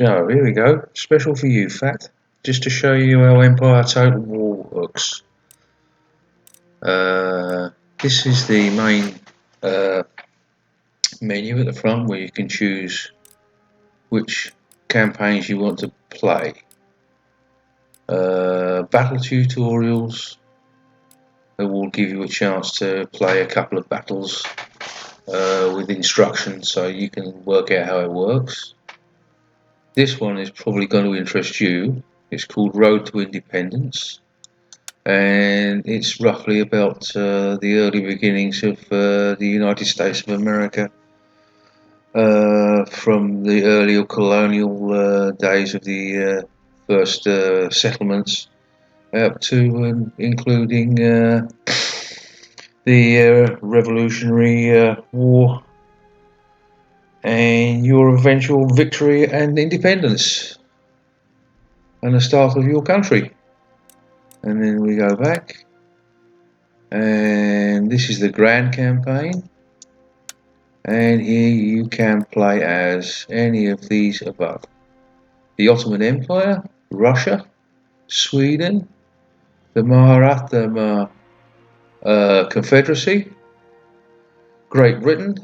So here we go, special for you, Fat, just to show you how Empire Total War works. This is the main menu at the front where you can choose which campaigns you want to play. Battle tutorials that will give you a chance to play a couple of battles with instructions so you can work out how it works. This one is probably going to interest you. It's called Road to Independence, and it's roughly about the early beginnings of the United States of America, from the earlier colonial days of the first settlements up to including the Revolutionary War and your eventual victory and independence and the start of your country. And then we go back, and this is the Grand Campaign, and here you can play as any of these above: the Ottoman Empire, Russia, Sweden, the Maharatha Confederacy, Great Britain,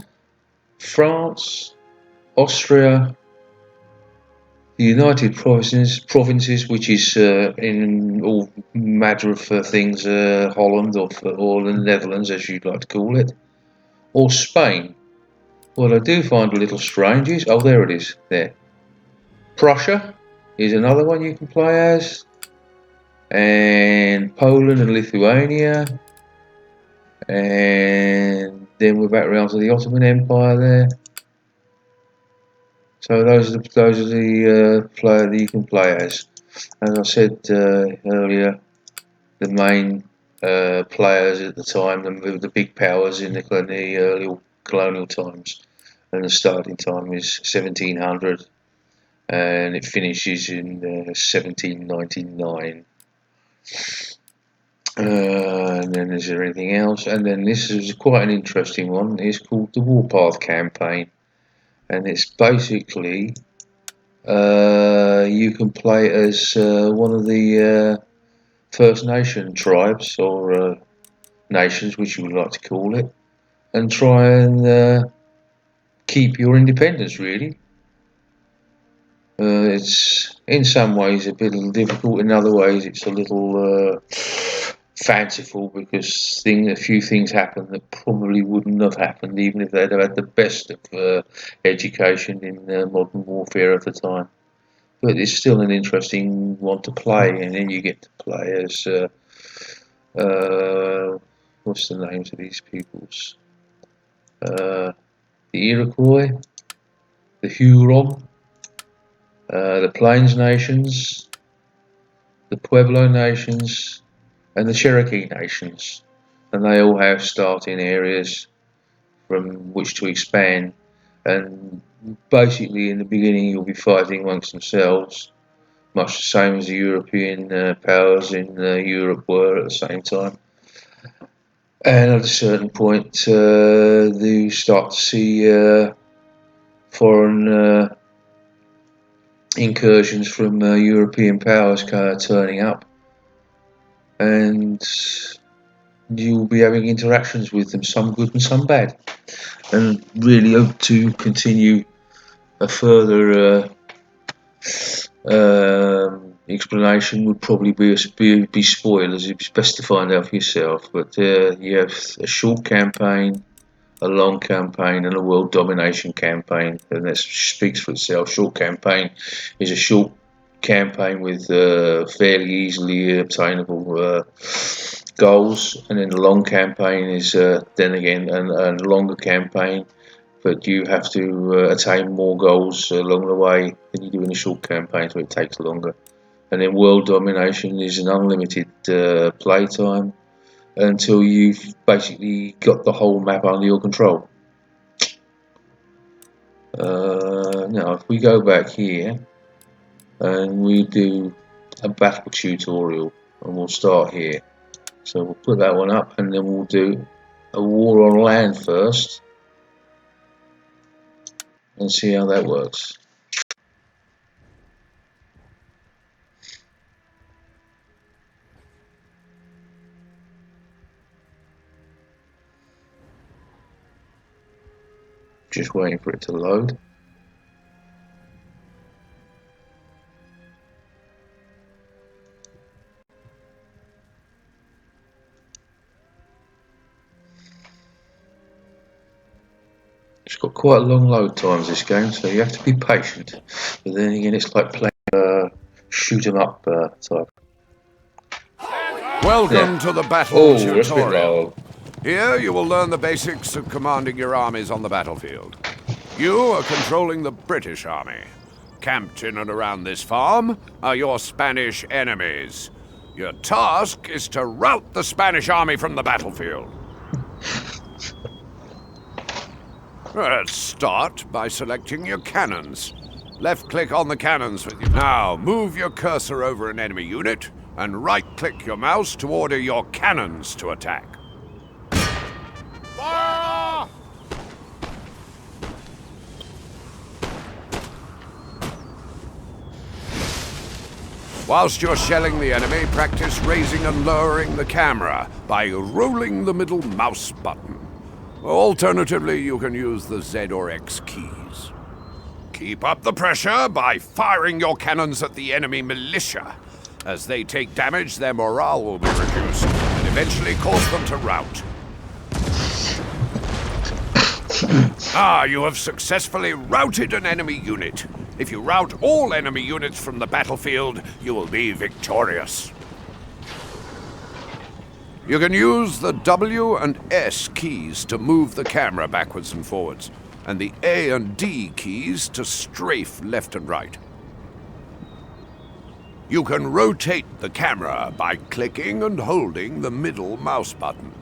France, Austria, the United Provinces, which is in all matter of things Holland or the Netherlands, as you'd like to call it, or Spain. What I do find a little strange is, oh, there it is, there. Prussia is another one you can play as, and Poland and Lithuania, and then we're back around to the Ottoman Empire there. So those are the player that you can play as. As I said earlier, the main players at the time, the big powers in the early colonial times, and the starting time is 1700, and it finishes in 1799. And then is there anything else? And then this is quite an interesting one. It's called the Warpath Campaign, and it's basically you can play as one of the First Nation tribes or nations, which you would like to call it, and try and keep your independence, really. It's in some ways a bit difficult, in other ways it's a little fanciful, because a few things happen that probably wouldn't have happened even if they'd have had the best of education in modern warfare at the time. But it's still an interesting one to play, and then you get to play as what's the names of these peoples? The Iroquois, the Huron, the Plains Nations, the Pueblo Nations, and the Cherokee Nations, and they all have starting areas from which to expand. And basically, in the beginning, you'll be fighting amongst themselves, much the same as the European powers in Europe were at the same time. And at a certain point, you start to see foreign incursions from European powers turning up, and you'll be having interactions with them, some good and some bad, and really hope to continue a further explanation would probably be spoilers. It's best to find out for yourself. But you have a short campaign, a long campaign, and a world domination campaign, and that speaks for itself. Short campaign is a short campaign with fairly easily obtainable goals, and then the long campaign is then again a longer campaign, but you have to attain more goals along the way than you do in a short campaign, so it takes longer. And then world domination is an unlimited play time until you've basically got the whole map under your control. Now if we go back here and we do a battle tutorial, and we'll start here, so we'll put that one up, and then we'll do a war on land first and see how that works. Just waiting for it to load. It's got quite long load times, this game, so you have to be patient. But then again, it's like playing shoot 'em up type. Welcome to the battle Oh, that's a bit tutorial. low. Here you will learn the basics of commanding your armies on the battlefield. You are controlling the British army. Camped in and around this farm are your Spanish enemies. Your task is to rout the Spanish army from the battlefield. Let's start by selecting your cannons. Left-click on the cannons with you. Now, move your cursor over an enemy unit and right-click your mouse to order your cannons to attack. Fire! Whilst you're shelling the enemy, practice raising and lowering the camera by rolling the middle mouse button. Alternatively, you can use the Z or X keys. Keep up the pressure by firing your cannons at the enemy militia. As they take damage, their morale will be reduced and eventually cause them to rout. You have successfully routed an enemy unit. If you rout all enemy units from the battlefield, you will be victorious. You can use the W and S keys to move the camera backwards and forwards, and the A and D keys to strafe left and right. You can rotate the camera by clicking and holding the middle mouse button.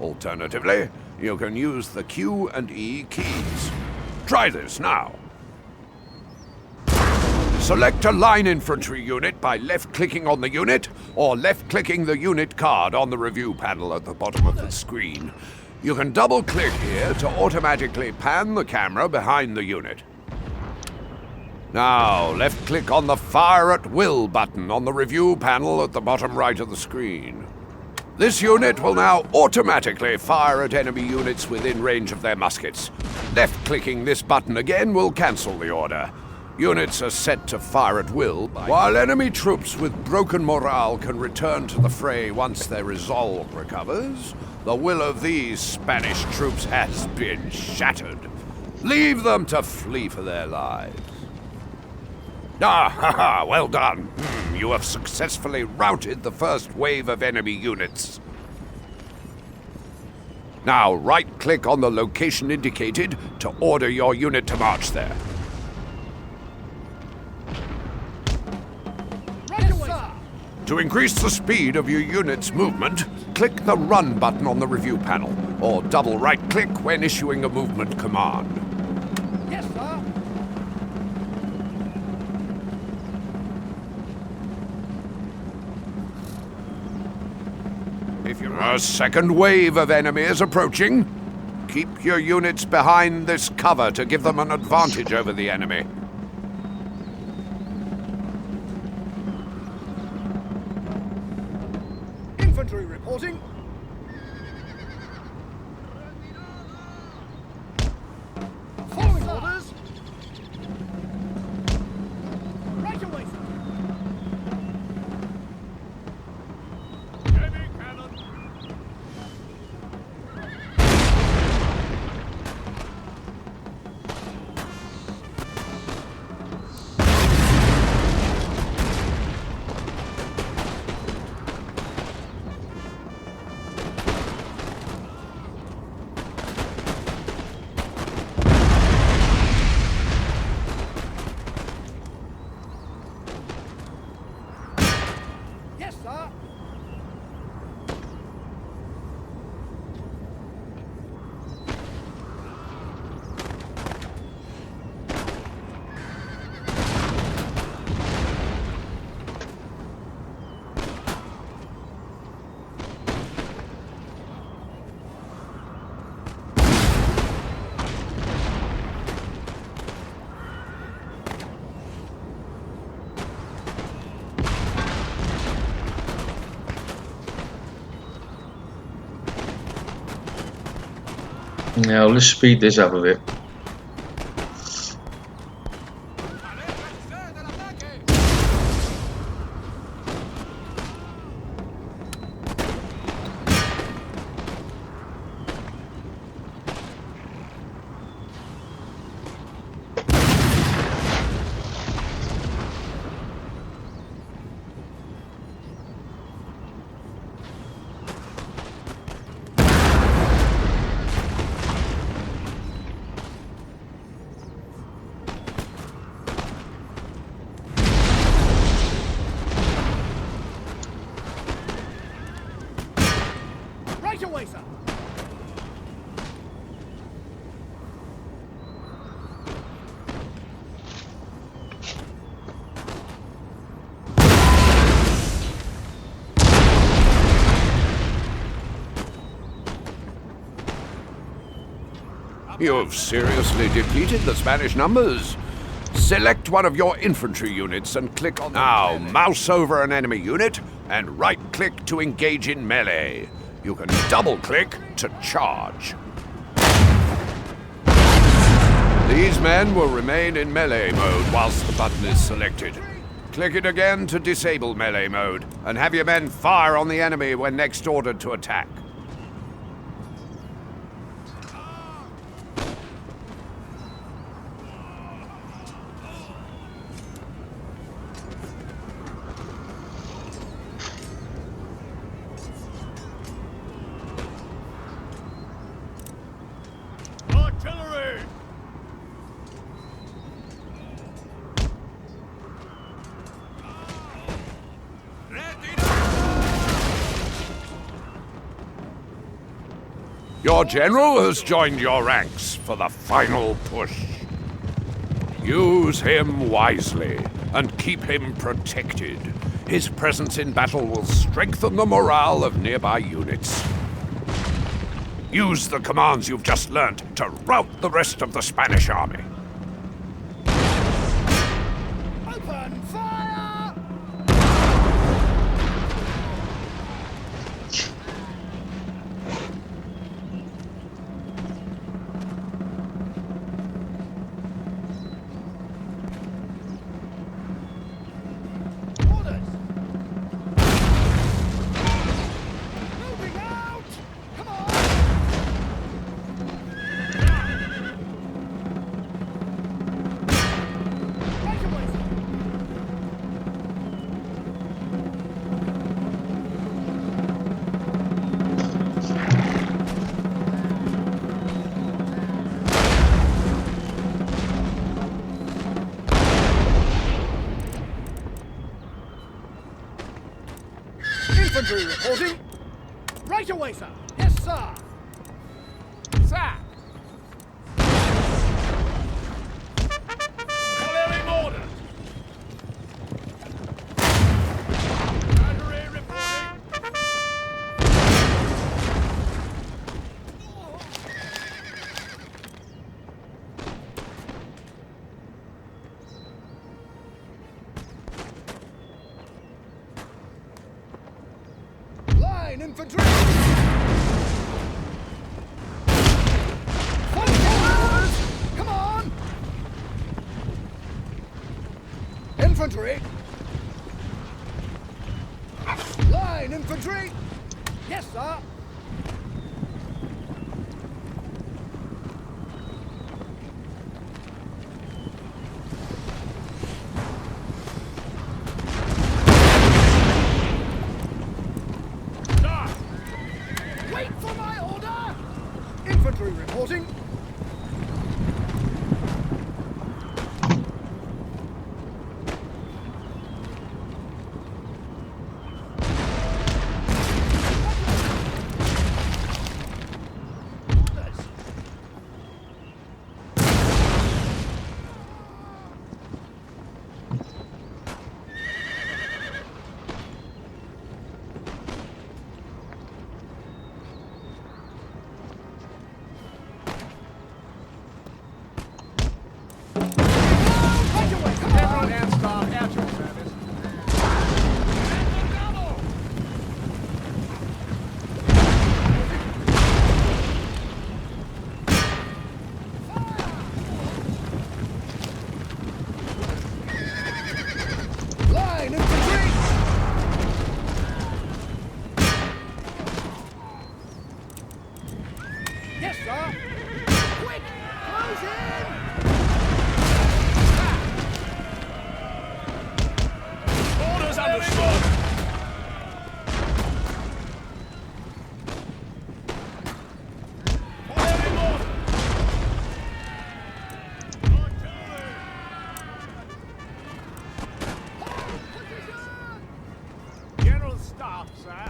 Alternatively, you can use the Q and E keys. Try this now. Select a line infantry unit by left-clicking on the unit, or left-clicking the unit card on the review panel at the bottom of the screen. You can double-click here to automatically pan the camera behind the unit. Now, left-click on the Fire at Will button on the review panel at the bottom right of the screen. This unit will now automatically fire at enemy units within range of their muskets. Left-clicking this button again will cancel the order. Units are set to fire at will, while enemy troops with broken morale can return to the fray once their resolve recovers. The will of these Spanish troops has been shattered. Leave them to flee for their lives. Well done. You have successfully routed the first wave of enemy units. Now right-click on the location indicated to order your unit to march there. To increase the speed of your unit's movement, click the Run button on the review panel, or double right-click when issuing a movement command. Yes, sir. If a second wave of enemies approaching, keep your units behind this cover to give them an advantage over the enemy. Infantry reporting. Following orders. Right away, sir. Heavy cannon. Yes, sir. Now let's speed this up a bit. You've seriously depleted the Spanish numbers. Select one of your infantry units and click on... Now, mouse over an enemy unit and right-click to engage in melee. You can double-click to charge. These men will remain in melee mode whilst the button is selected. Click it again to disable melee mode, and have your men fire on the enemy when next ordered to attack. Artillery! Your general has joined your ranks for the final push. Use him wisely and keep him protected. His presence in battle will strengthen the morale of nearby units. Use the commands you've just learnt to rout the rest of the Spanish army. Open fire! Orders! Moving out! Come on! Right away, sir. Infantry reporting. Right away, sir. Yes, sir. Sir. Following orders. Battery reporting. Line infantry! Forward! Come on! Infantry! Line infantry! Yes, sir! Sir! Wait for my order! Infantry reporting. Orders. Right away, come on! and staff at your service. Line infantry! Yes, sir! Quick! Close in! Orders understood! Following orders! Artillery! General staff, sir.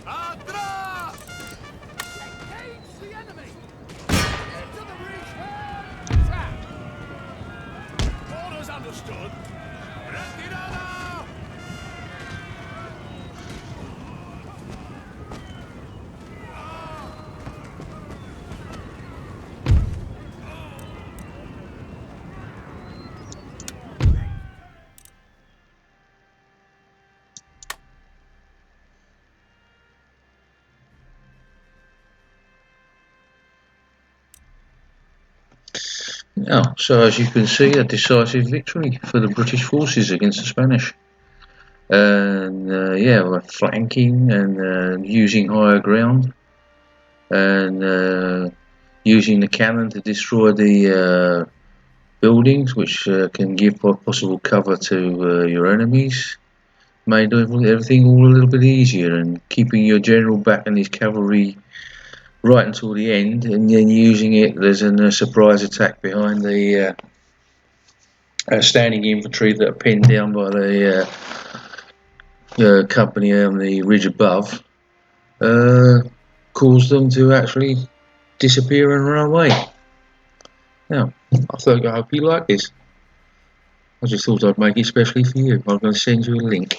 Atrás! Engage the enemy! Into the breach! Sir. Orders understood. Retirada! Now, so as you can see, a decisive victory for the British forces against the Spanish. And yeah, we're flanking and using higher ground and using the cannon to destroy the buildings, which can give possible cover to your enemies. Made everything all a little bit easier, and keeping your general back and his cavalry right until the end, and then using it as a surprise attack behind the standing infantry that are pinned down by the company on the ridge above, caused them to actually disappear and run away. Now, I hope you like this. I just thought I'd make it especially for you. I'm going to send you a link.